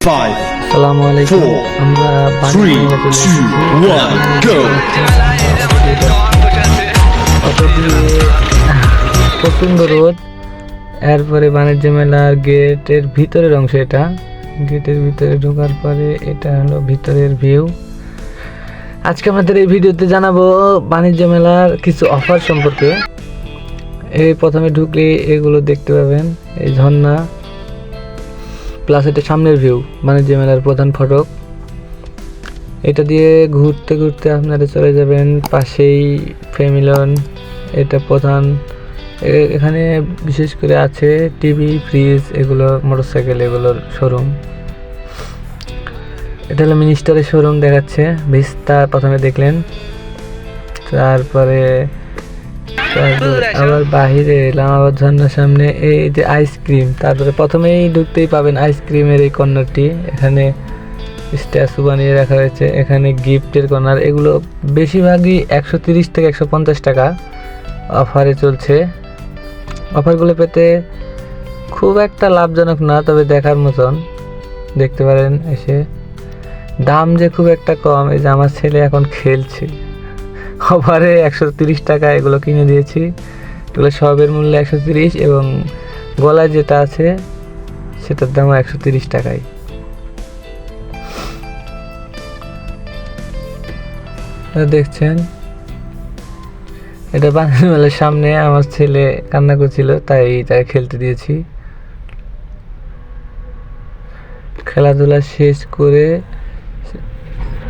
আসসালামু আলাইকুম। আমরা প্রচন্ড রোদ, এরপরে বাণিজ্য মেলার গেটের ভিতরের অংশ। এটা গেটের ভিতরে ঢোকার পরে এটা হলো ভিতরের ভিউ। আজকে আমাদের এই ভিডিওতে জানাবো বাণিজ্য মেলার কিছু অফার সম্পর্কে। এই প্রথমে ঢুকলে এগুলো দেখতে পাবেন, এই ঝর্ণা প্লাস এটা সামনের ভিউ, বাণিজ্য মেলার প্রধান ফটক। এটা দিয়ে ঘুরতে ঘুরতে আপনারা চলে যাবেন পাশেই ফ্যামিলন, এটা প্রধান। এখানে বিশেষ করে আছে টিভি, ফ্রিজ, এগুলো মোটরসাইকেল, এগুলোর শোরুম। এটা হলো মিনিস্টারের শোরুম দেখাচ্ছে, ভিস্তা প্রথমে দেখলেন। তারপরে আবার বাহিরে এলাম, আবার ঝর্ণার সামনে এই যে আইসক্রিম। তারপরে প্রথমেই ঢুকতেই পাবেন আইসক্রিমের এই কর্নারটি, এখানে স্ট্যাচু বানিয়ে রাখা হয়েছে। এখানে গিফটের কর্নার, এগুলো বেশিরভাগই 130 থেকে 150 টাকা অফারে চলছে। অফারগুলো পেতে খুব একটা লাভজনক না, তবে দেখার মতন, দেখতে পারেন এসে। দাম যে খুব একটা কম, এই যে আমার ছেলে এখন খেলছে, অফারে 130 টাকা এগুলো কিনে দিয়েছি। এগুলো সবের মূল্য 130, এবং গলায় যেটা আছে সেটার দামও 130 টাকায়। দেখছেন, এটা বাণিজ্য মেলার সামনে। আমার ছেলে কান্না করছিল, তাই তাকে খেলতে দিয়েছি। খেলাধুলা শেষ করে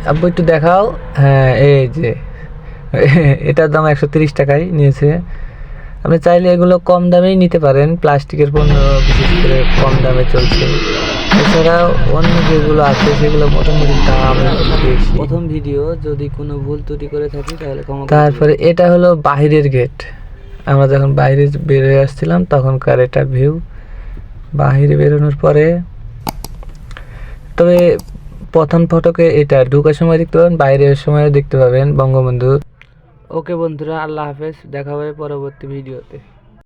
আব্বু একটু দেখাও। হ্যাঁ, এই যে এটার দাম 130 টাকায় নিয়েছে। আপনি চাইলে এগুলো কম দামেই নিতে পারেন, প্লাস্টিকের পণ্য বিশেষ করে কম দামে চলছে। এছাড়াও অন্য যেগুলো আছে সেগুলো মোটামুটি দাম বেশি। প্রথম ভিডিও, যদি কোনো ভুল ত্রুটি করে থাকি তাহলে ক্ষমা। তারপরে এটা হলো বাহিরের গেট। আমরা যখন বাইরে বের হয়ে আসছিলাম তখনকার এটা ভিউ। বাহিরে বেরোনোর পরে তবে প্রথম ফটকে এটা ঢোকার সময় দেখতে পাবেন, বাইরের সময় দেখতে পাবেন বঙ্গবন্ধু। ওকে বন্ধুরা, আল্লাহ হাফেজ, দেখা হবে পরবর্তী ভিডিওতে।